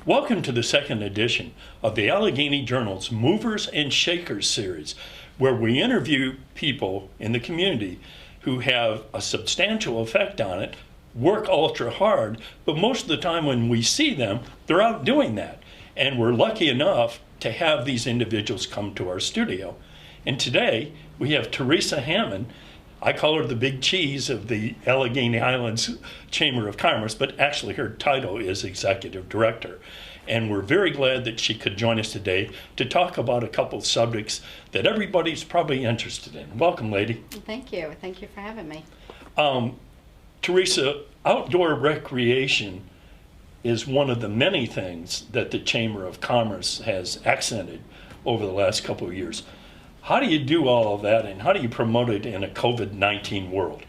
Welcome to the second edition of the Alleghany Journal's Movers and Shakers series, where we interview people in the community who have a substantial effect on it, work ultra hard, but most of the time when we see them, they're out doing that. And we're lucky enough to have these individuals come to our studio. And today we have Teresa Hammond. I call her the big cheese of the Alleghany Highlands Chamber of Commerce, but actually her title is Executive Director. And we're very glad that she could join us today to talk about a couple of subjects that everybody's probably interested in. Welcome, lady. Thank you. Thank you for having me. Teresa, outdoor recreation is one of the many things that the Chamber of Commerce has accented over the last couple of years. How do you do all of that, and how do you promote it in a COVID-19 world?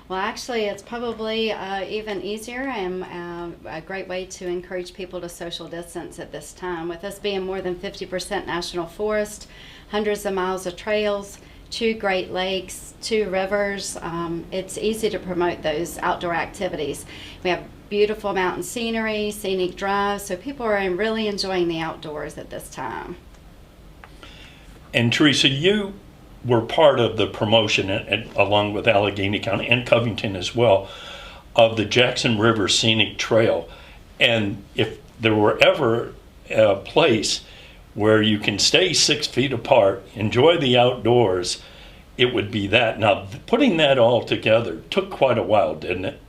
Well, actually, it's probably even easier and a great way to encourage people to social distance at this time. With us being more than 50% national forest, hundreds of miles of trails, 2 Great Lakes, 2 rivers, it's easy to promote those outdoor activities. We have beautiful mountain scenery, scenic drives, so people are really enjoying the outdoors at this time. And Teresa, you were part of the promotion, along with Alleghany County and Covington as well, of the Jackson River Scenic Trail. And if there were ever a place where you can stay 6 feet apart, enjoy the outdoors, it would be that. Now, putting that all together took quite a while, didn't it?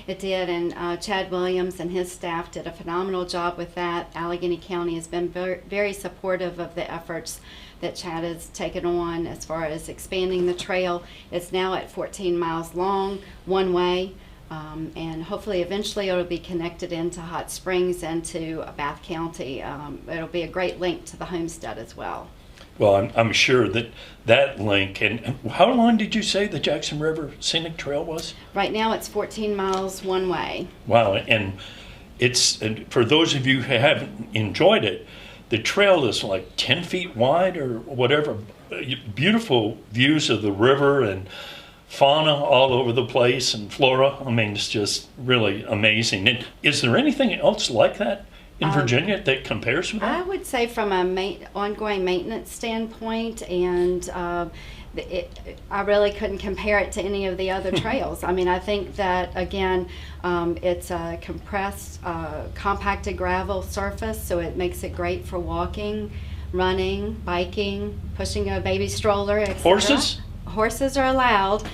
It did, and Chad Williams and his staff did a phenomenal job with that. Alleghany County has been very supportive of the efforts that Chad has taken on as far as expanding the trail. It's now at 14 miles long, one way, and hopefully eventually it'll be connected into Hot Springs and to Bath County. It'll be a great link to the homestead as well. Well, I'm sure that link, and how long did you say the Jackson River Scenic Trail was? Right now it's 14 miles one way. Wow, and for those of you who haven't enjoyed it, the trail is like 10 feet wide or whatever. Beautiful views of the river and fauna all over the place and flora. I mean, it's just really amazing. And is there anything else like that in Virginia that compares with that? I would say from a ongoing maintenance standpoint, and I really couldn't compare it to any of the other trails. I mean, I think that, again, it's a compressed, compacted gravel surface, so it makes it great for walking, running, biking, pushing a baby stroller, etc. Horses? Horses are allowed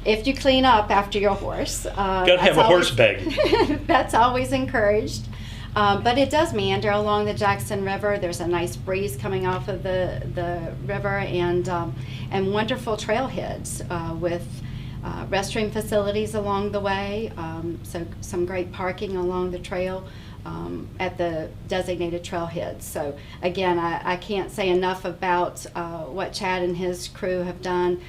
if you clean up after your horse. Got to have a horse bag. That's always encouraged. But it does meander along the Jackson River. There's a nice breeze coming off of the river, and wonderful trailheads with restroom facilities along the way. So some great parking along the trail at the designated trailheads. So again, I can't say enough about what Chad and his crew have done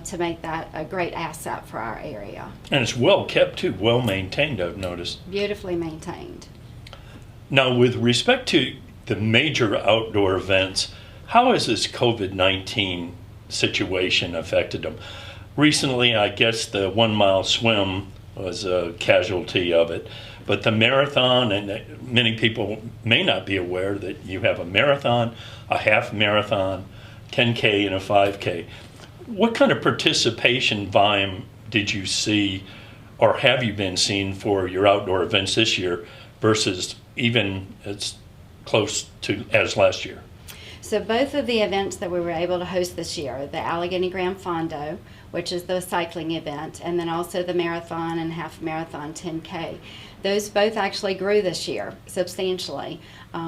to make that a great asset for our area. And it's well kept too, well maintained, I've noticed. Beautifully maintained. Now, with respect to the major outdoor events, how has this COVID-19 situation affected them? Recently, I guess the 1 mile swim was a casualty of it, but the marathon, and many people may not be aware that you have a marathon, a half marathon, 10K, and a 5K. What kind of participation volume did you see, or have you been seeing for your outdoor events this year versus even as close to as last year? So both of the events that we were able to host this year, the Alleghany Grand Fondo, which is the cycling event, and then also the marathon and half marathon 10K, those both actually grew this year substantially.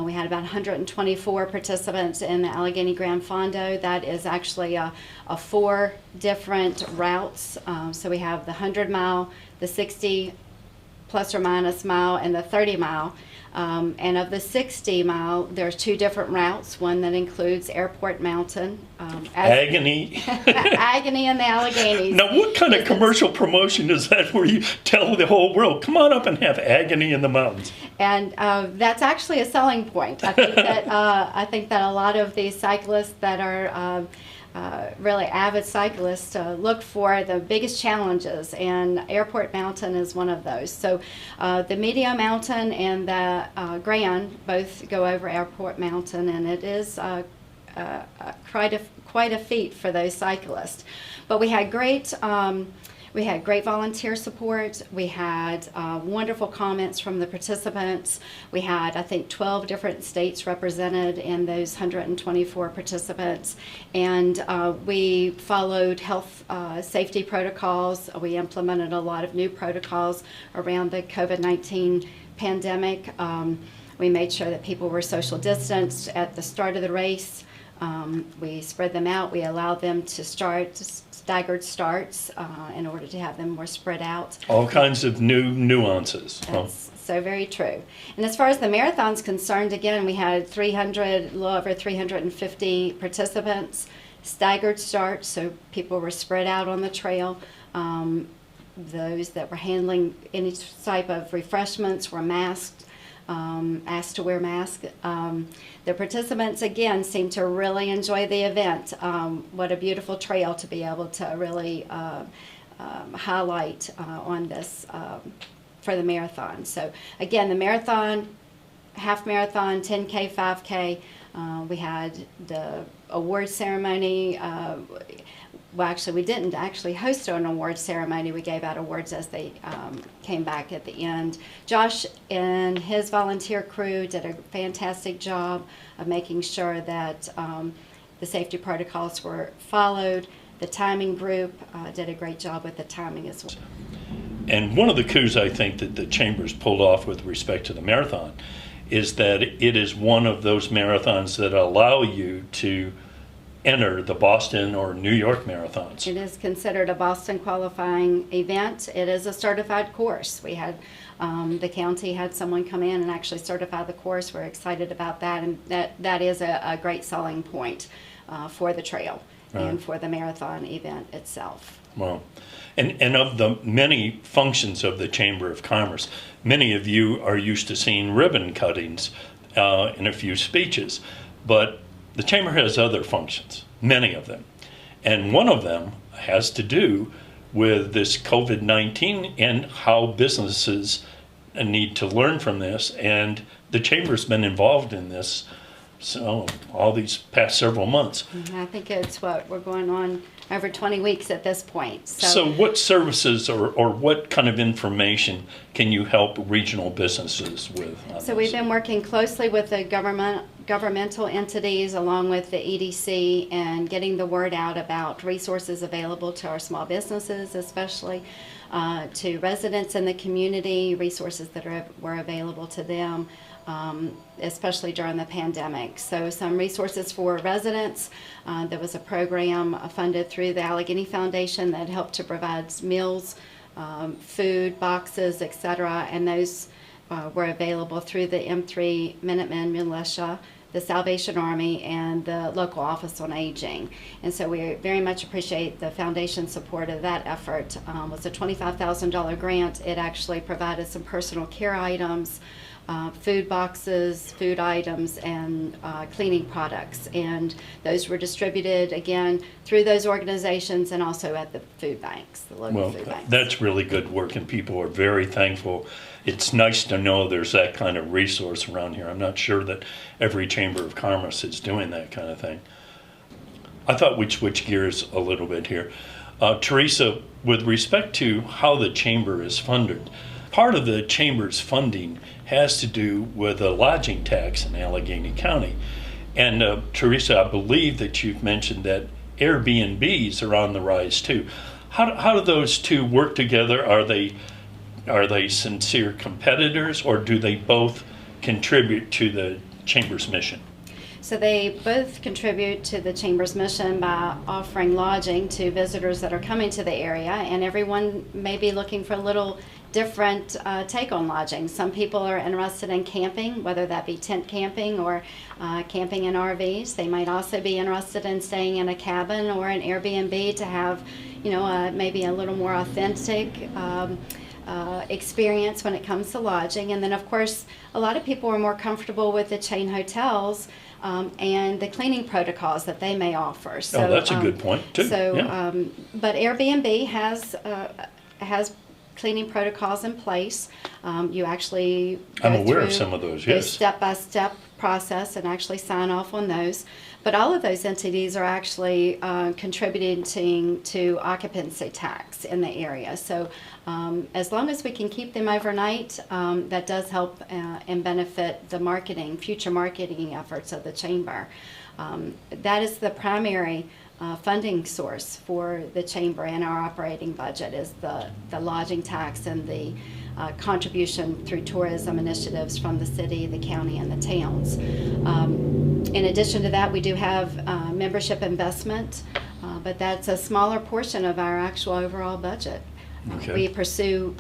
We had about 124 participants in the Alleghany Grand Fondo. That is actually a 4 different routes. So we have the 100 mile, the 60 plus or minus mile, and the 30 mile. And of the 60 mile, there's 2 different routes, one that includes Airport Mountain. Agony. Agony and the Alleghanies. Now, what kind of commercial promotion is that where you tell the whole world, come on up and have agony in the mountains? And that's actually a selling point. I think that a lot of the cyclists that are really avid cyclists look for the biggest challenges, and Airport Mountain is one of those. So the Medio Mountain and the Grand both go over Airport Mountain, and it is quite a feat for those cyclists. But we had great volunteer support. We had wonderful comments from the participants. We had, I think, 12 different states represented in those 124 participants. And we followed health safety protocols. We implemented a lot of new protocols around the COVID-19 pandemic. We made sure that people were social distanced at the start of the race. We spread them out. We allowed them to start staggered starts in order to have them more spread out. All kinds of new nuances. That's so very true. And as far as the marathon's concerned, again, we had a little over 350 participants, staggered starts, so people were spread out on the trail. Those that were handling any type of refreshments were masked. Asked to wear masks. The participants, again, seemed to really enjoy the event. What a beautiful trail to be able to really highlight on this for the marathon. So again, the marathon, half marathon, 10K, 5K, we had the award ceremony. Well, actually, we didn't actually host an award ceremony. We gave out awards as they came back at the end. Josh and his volunteer crew did a fantastic job of making sure that the safety protocols were followed. The timing group did a great job with the timing as well. And one of the coups I think that the Chamber's pulled off with respect to the marathon is that it is one of those marathons that allow you to enter the Boston or New York marathons. It is considered a Boston qualifying event. It is a certified course. We had the county had someone come in and actually certify the course. We're excited about that, and that is a great selling point for the trail and for the marathon event itself. Well, and of the many functions of the Chamber of Commerce, many of you are used to seeing ribbon cuttings in a few speeches, but the Chamber has other functions, many of them. And one of them has to do with this COVID-19 and how businesses need to learn from this. And the Chamber's been involved in this all these past several months. I think it's we're going on over 20 weeks at this point. So what services or what kind of information can you help regional businesses with? So we've been working closely with the governmental entities along with the EDC and getting the word out about resources available to our small businesses, especially to residents in the community, resources that were available to them, especially during the pandemic. So some resources for residents. There was a program funded through the Alleghany Foundation that helped to provide meals, food, boxes, etc. And those were available through the M3 Minutemen Militia, the Salvation Army, and the local Office on Aging. And so we very much appreciate the foundation's support of that effort. It was a $25,000 grant. It actually provided some personal care items, food boxes, food items, and cleaning products. And those were distributed, again, through those organizations and also at the food banks, the local food banks. That's really good work, and people are very thankful. It's nice to know there's that kind of resource around here. I'm not sure that every Chamber of Commerce is doing that kind of thing. I thought we'd switch gears a little bit here. Teresa, with respect to how the Chamber is funded, part of the Chamber's funding has to do with a lodging tax in Alleghany County. And Teresa, I believe that you've mentioned that Airbnbs are on the rise too. How do those two work together? Are they sincere competitors, or do they both contribute to the Chamber's mission? So they both contribute to the Chamber's mission by offering lodging to visitors that are coming to the area, and everyone may be looking for a little different take on lodging. Some people are interested in camping, whether that be tent camping or camping in RVs. They might also be interested in staying in a cabin or an Airbnb to have, maybe a little more authentic experience when it comes to lodging. And then, of course, a lot of people are more comfortable with the chain hotels and the cleaning protocols that they may offer. So, that's a good point too. So, Yeah. But Airbnb has cleaning protocols in place. You actually go I'm aware of through some of those, the yes. step-by-step process and actually sign off on those. But all of those entities are actually contributing to occupancy tax in the area. So as long as we can keep them overnight, that does help and benefit the future marketing efforts of the chamber. That is the primary funding source for the chamber and our operating budget is the lodging tax and the contribution through tourism initiatives from the city, the county, and the towns. In addition to that, we do have membership investment, but that's a smaller portion of our actual overall budget. Okay. We pursue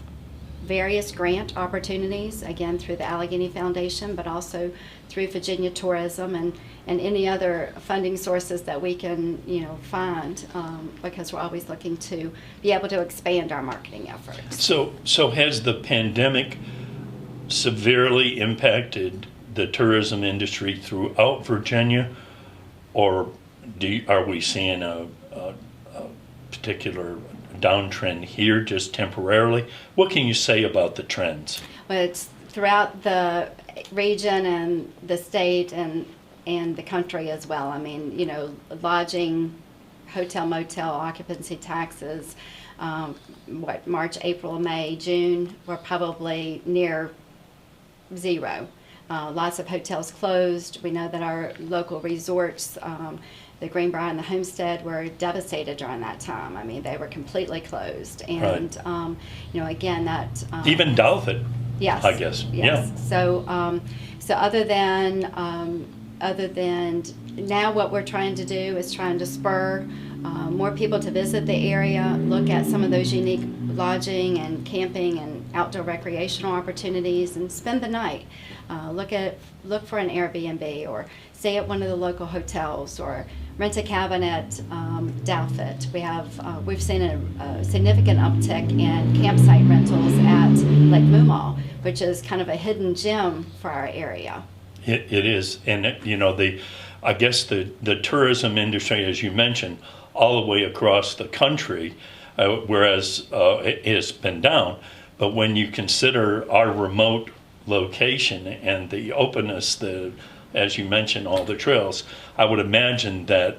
various grant opportunities, again through the Alleghany Foundation, but also through Virginia Tourism and any other funding sources that we can find, because we're always looking to be able to expand our marketing efforts. So has the pandemic severely impacted the tourism industry throughout Virginia, or are we seeing a particular downtrend here just temporarily? What can you say about the trends? Well, it's throughout the region and the state and the country as well. I mean, lodging, hotel, motel occupancy taxes, March, April, May, June were probably near zero. Lots of hotels closed. We know that our local resorts, the Greenbrier and the Homestead, were devastated during that time. I mean, they were completely closed. And, again, that... Even Dalvik, yes, I guess. Yes. Yeah. So other than now what we're trying to do is trying to spur more people to visit the area, look at some of those unique lodging and camping and outdoor recreational opportunities, and spend the night. Look for an Airbnb or stay at one of the local hotels or rent a cabin at Dalvik. We've seen a significant uptick in campsite rentals at Lake Moomaw, which is kind of a hidden gem for our area. It is, and I guess the tourism industry, as you mentioned, all the way across the country, whereas it has been down. But when you consider our remote location and the openness, as you mentioned, all the trails, I would imagine that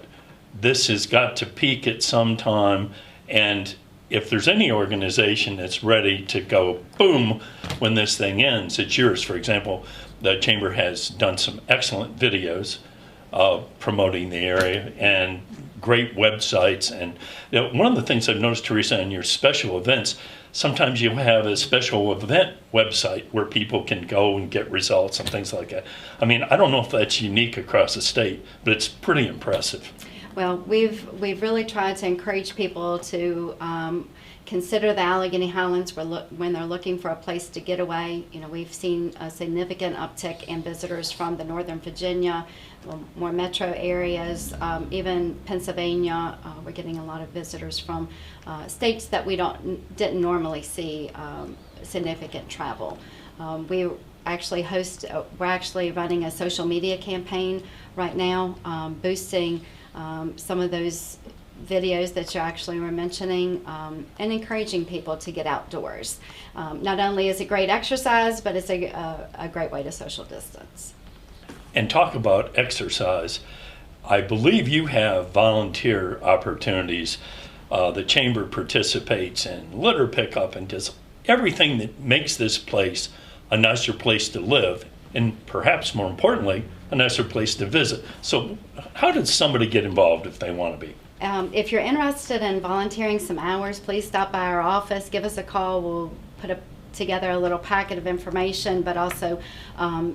this has got to peak at some time. And if there's any organization that's ready to go boom when this thing ends, it's yours. For example, the Chamber has done some excellent videos promoting the area and great websites. And one of the things I've noticed, Teresa, in your special events, sometimes you have a special event website where people can go and get results and things like that. I mean, I don't know if that's unique across the state, but it's pretty impressive. Well, we've really tried to encourage people to consider the Alleghany Highlands when they're looking for a place to get away. We've seen a significant uptick in visitors from the Northern Virginia, more metro areas, even Pennsylvania. We're getting a lot of visitors from states that we didn't normally see significant travel. We're actually running a social media campaign right now, boosting some of those videos that you actually were mentioning, and encouraging people to get outdoors. Not only is it great exercise, but it's a great way to social distance. And talk about exercise. I believe you have volunteer opportunities. The Chamber participates in litter pickup and does everything that makes this place a nicer place to live, and perhaps more importantly, a nicer place to visit. So how does somebody get involved if they want to be? If you're interested in volunteering some hours, please stop by our office, give us a call. We'll put together a little packet of information, but also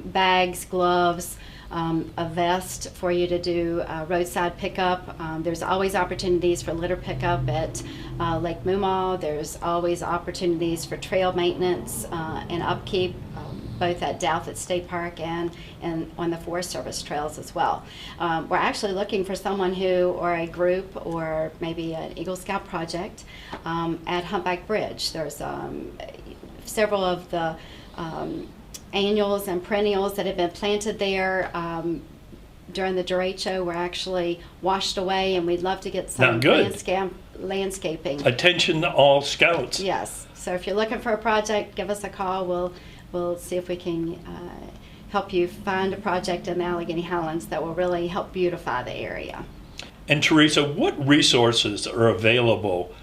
bags, gloves, a vest for you to do roadside pickup. There's always opportunities for litter pickup at Lake Moomaw. There's always opportunities for trail maintenance and upkeep, both at Dalvik State Park and on the Forest Service trails as well. We're actually looking for someone or a group, or maybe an Eagle Scout project at Humpback Bridge. There's several of the annuals and perennials that have been planted there. during the derecho were actually washed away, and we'd love to get some Not good. landscaping. Attention to all scouts. Yes. So if you're looking for a project, give us a call. We'll see if we can help you find a project in the Alleghany Highlands that will really help beautify the area. And Teresa, what resources are available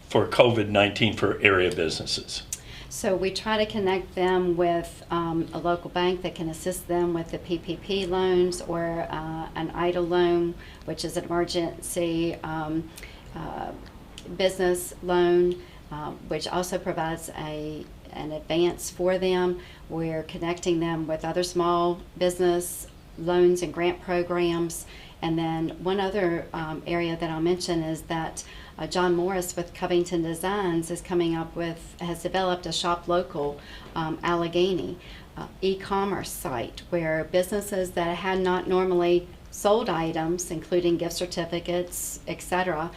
for COVID-19 for area businesses? So we try to connect them with a local bank that can assist them with the PPP loans or an EIDL loan, which is an emergency business loan, which also provides an advance for them. We're connecting them with other small business loans and grant programs. And then one other area that I'll mention is that John Morris with Covington Designs has developed a Shop Local Alleghany e-commerce site where businesses that had not normally sold items, including gift certificates, etc.,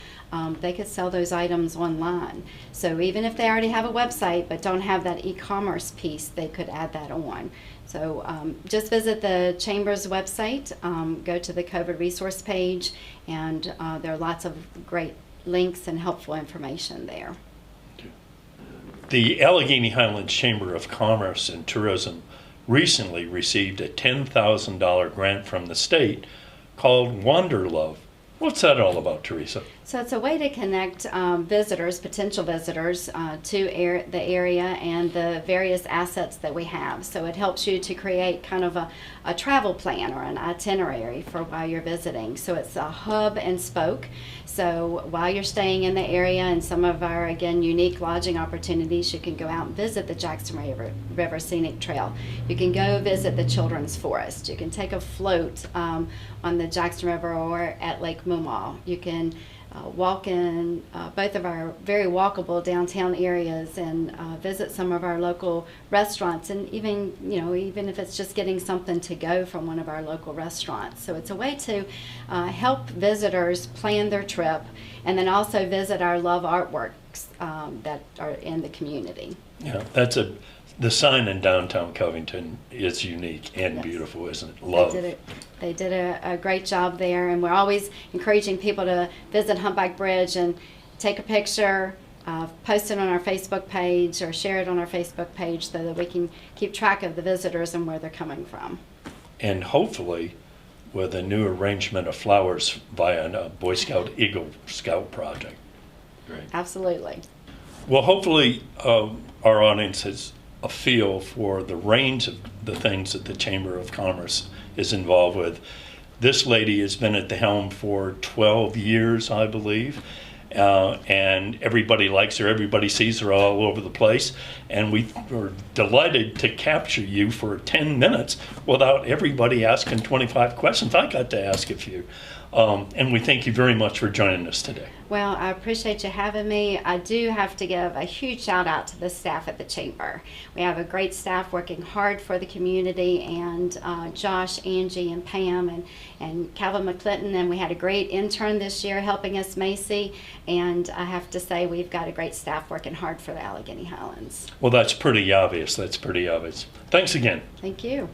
they could sell those items online. So even if they already have a website but don't have that e-commerce piece, they could add that on. So just visit the Chamber's website, go to the COVID resource page, and there are lots of great links and helpful information there. The Alleghany Highlands Chamber of Commerce and Tourism recently received a $10,000 grant from the state called Wanderlove. What's that all about, Teresa? So it's a way to connect visitors, potential visitors, to the area and the various assets that we have. So it helps you to create kind of a travel plan or an itinerary for while you're visiting. So it's a hub and spoke. So while you're staying in the area and some of our, again, unique lodging opportunities, you can go out and visit the Jackson River Scenic Trail. You can go visit the Children's Forest. You can take a float on the Jackson River or at Lake Mumaw. You can walk in both of our very walkable downtown areas and visit some of our local restaurants, and even if it's just getting something to go from one of our local restaurants. So it's a way to help visitors plan their trip and then also visit our Love artworks that are in the community. Yeah, the sign in downtown Covington is unique and Yes. beautiful, isn't it? Love. They did a great job there, and we're always encouraging people to visit Humpback Bridge and take a picture, post it on our Facebook page or share it on our Facebook page so that we can keep track of the visitors and where they're coming from. And hopefully with a new arrangement of flowers via a Boy Scout Eagle Scout project. Great. Absolutely. Well, hopefully our audience has a feel for the range of the things that the Chamber of Commerce is involved with. This lady has been at the helm for 12 years, I believe, and everybody likes her. Everybody sees her all over the place, and we were delighted to capture you for 10 minutes without everybody asking 25 questions. I got to ask a few. And we thank you very much for joining us today. Well, I appreciate you having me. I do have to give a huge shout out to the staff at the Chamber. We have a great staff working hard for the community, and Josh, Angie, and Pam, and Calvin McClinton, and we had a great intern this year helping us, Macy, and I have to say we've got a great staff working hard for the Alleghany Highlands. Well, that's pretty obvious. Thanks again. Thank you.